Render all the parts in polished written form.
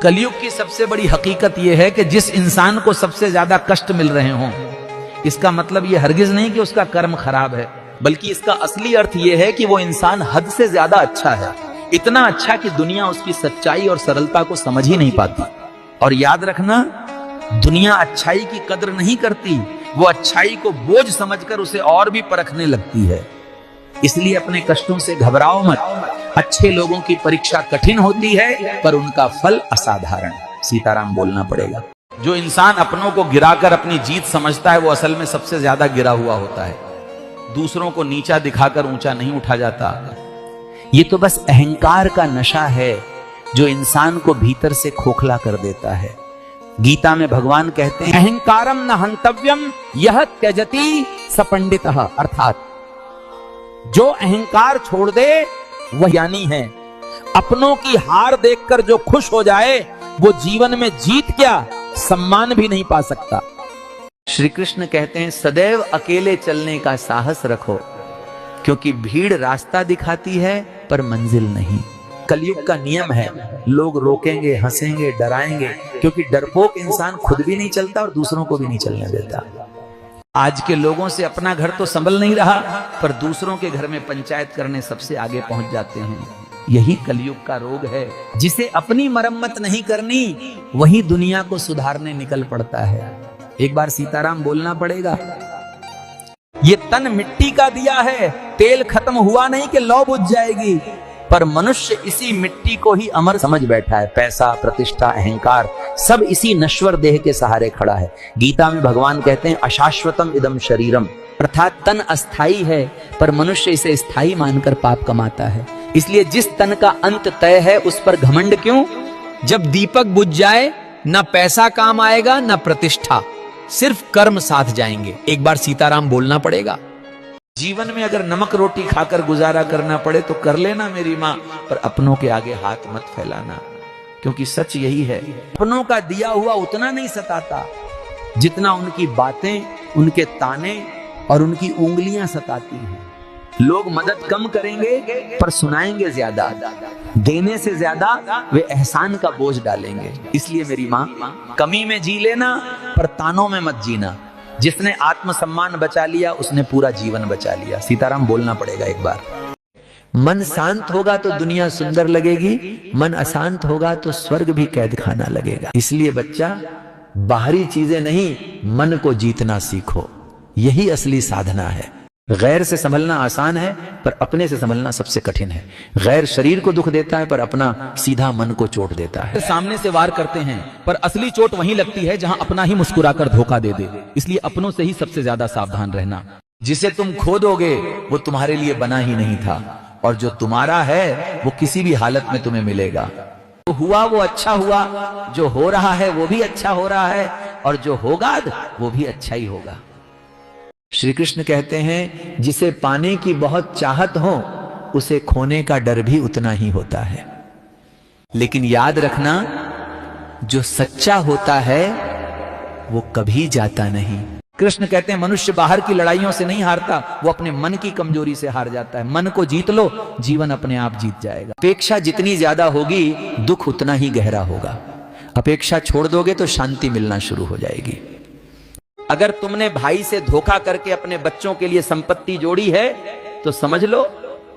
कलयुग की सबसे बड़ी हकीकत यह है कि जिस इंसान को सबसे ज्यादा कष्ट मिल रहे हों, इसका मतलब यह हरगिज नहीं कि उसका कर्म खराब है, बल्कि इसका असली अर्थ यह है कि वो इंसान हद से ज्यादा अच्छा है, इतना अच्छा कि दुनिया उसकी सच्चाई और सरलता को समझ ही नहीं पाती। और याद रखना, दुनिया अच्छाई की कदर नहीं करती, वो अच्छाई को बोझ समझकर उसे और भी परखने लगती है। इसलिए अपने कष्टों से घबराओ मत। अच्छे लोगों की परीक्षा कठिन होती है, पर उनका फल असाधारण। सीताराम बोलना पड़ेगा। जो इंसान अपनों को गिराकर अपनी जीत समझता है, वो असल में सबसे ज्यादा गिरा हुआ होता है। दूसरों को नीचा दिखाकर ऊंचा नहीं उठा जाता। ये तो बस अहंकार का नशा है जो इंसान को भीतर से खोखला कर देता है। गीता में भगवान कहते हैं, अहंकारम न हंतव्यम यह त्यजति स पंडितः, अर्थात जो अहंकार छोड़ दे वह ज्ञानी है। अपनों की हार देखकर जो खुश हो जाए, वो जीवन में जीत क्या, सम्मान भी नहीं पा सकता। श्री कृष्ण कहते हैं, सदैव अकेले चलने का साहस रखो, क्योंकि भीड़ रास्ता दिखाती है पर मंजिल नहीं। कलयुग का नियम है, लोग रोकेंगे, हंसेंगे, डराएंगे, क्योंकि डरपोक इंसान खुद भी नहीं चलता और दूसरों को भी नहीं चलने देता। आज के लोगों से अपना घर तो संभल नहीं रहा, पर दूसरों के घर में पंचायत करने सबसे आगे पहुंच जाते हैं। यही कलयुग का रोग है। जिसे अपनी मरम्मत नहीं करनी, वही दुनिया को सुधारने निकल पड़ता है। एक बार सीताराम बोलना पड़ेगा। ये तन मिट्टी का दिया है, तेल खत्म हुआ नहीं कि लौ बुझ जाएगी, पर मनुष्य इसी मिट्टी को ही अमर समझ बैठा है। पैसा, प्रतिष्ठा, अहंकार सब इसी नश्वर देह के सहारे खड़ा है। गीता में भगवान कहते हैं, अशाश्वतम इदम शरीरम, अर्थात तन अस्थाई है, पर मनुष्य इसे स्थायी मानकर पाप कमाता है। इसलिए जिस तन का अंत तय है, उस पर घमंड क्यों? जब दीपक बुझ जाए, ना पैसा काम आएगा, ना प्रतिष्ठा, सिर्फ कर्म साथ जाएंगे। एक बार सीताराम बोलना पड़ेगा। जीवन में अगर नमक रोटी खाकर गुजारा करना पड़े तो कर लेना मेरी माँ, पर अपनों के आगे हाथ मत फैलाना, क्योंकि सच यही है, अपनों का दिया हुआ उतना नहीं सताता जितना उनकी बातें, उनके ताने और उनकी उंगलियां सताती हैं। लोग मदद कम करेंगे पर सुनाएंगे ज्यादा, देने से ज्यादा वे एहसान का बोझ डालेंगे। इसलिए मेरी माँ, कमी में जी लेना पर तानों में मत जीना। जिसने आत्मसम्मान बचा लिया, उसने पूरा जीवन बचा लिया। सीताराम बोलना पड़ेगा एक बार। मन शांत होगा तो दुनिया सुंदर लगेगी, मन अशांत होगा तो स्वर्ग भी कैद खाना लगेगा। इसलिए बच्चा, बाहरी चीजें नहीं, मन को जीतना सीखो, यही असली साधना है। गैर से संभलना आसान है, पर अपने से संभलना सबसे कठिन है। गैर शरीर को दुख देता है, पर अपना सीधा मन को चोट देता है। सामने से वार करते हैं, पर असली चोट वहीं लगती है जहां अपना ही मुस्कुराकर धोखा दे दे। इसलिए अपनों से ही सबसे ज्यादा सावधान रहना। जिसे तुम खो दोगे, वो तुम्हारे लिए बना ही नहीं था, और जो तुम्हारा है वो किसी भी हालत में तुम्हें मिलेगा। तो हुआ वो अच्छा हुआ, जो हो रहा है वो भी अच्छा हो रहा है, और जो होगा वो भी अच्छा ही होगा। श्री कृष्ण कहते हैं, जिसे पाने की बहुत चाहत हो, उसे खोने का डर भी उतना ही होता है। लेकिन याद रखना, जो सच्चा होता है वो कभी जाता नहीं। कृष्ण कहते हैं, मनुष्य बाहर की लड़ाइयों से नहीं हारता, वो अपने मन की कमजोरी से हार जाता है। मन को जीत लो, जीवन अपने आप जीत जाएगा। अपेक्षा जितनी ज्यादा होगी, दुख उतना ही गहरा होगा। अपेक्षा छोड़ दोगे तो शांति मिलना शुरू हो जाएगी। अगर तुमने भाई से धोखा करके अपने बच्चों के लिए संपत्ति जोड़ी है, तो समझ लो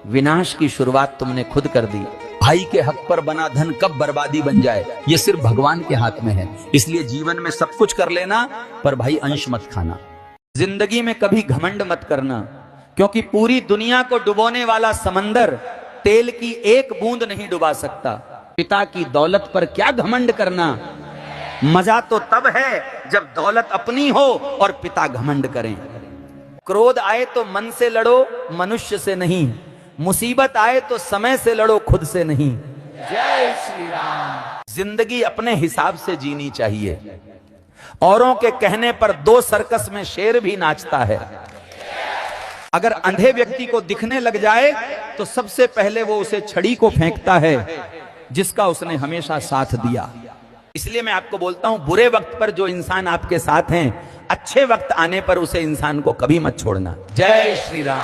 विनाश की शुरुआत तुमने खुद कर दी। भाई के हक पर बना धन कब बर्बादी बन जाए, यह सिर्फ भगवान के हाथ में है। इसलिए जीवन में सब कुछ कर लेना, पर भाई अंश मत खाना। जिंदगी में कभी घमंड मत करना, क्योंकि पूरी दुनिया को डुबोने वाला समंदर तेल की एक बूंद नहीं डुबा सकता। पिता की दौलत पर क्या घमंड करना। मजा तो तब है जब दौलत अपनी हो और पिता घमंड करें। क्रोध आए तो मन से लड़ो, मनुष्य से नहीं। मुसीबत आए तो समय से लड़ो, खुद से नहीं। जय श्री राम। जिंदगी अपने हिसाब से जीनी चाहिए। औरों के कहने पर 2 सर्कस में शेर भी नाचता है। अगर अंधे व्यक्ति को दिखने लग जाए तो सबसे पहले वो उसे छड़ी को फेंकता है जिसका उसने हमेशा साथ दिया। इसलिए मैं आपको बोलता हूं, बुरे वक्त पर जो इंसान आपके साथ हैं, अच्छे वक्त आने पर उसे इंसान को कभी मत छोड़ना। जय श्री राम।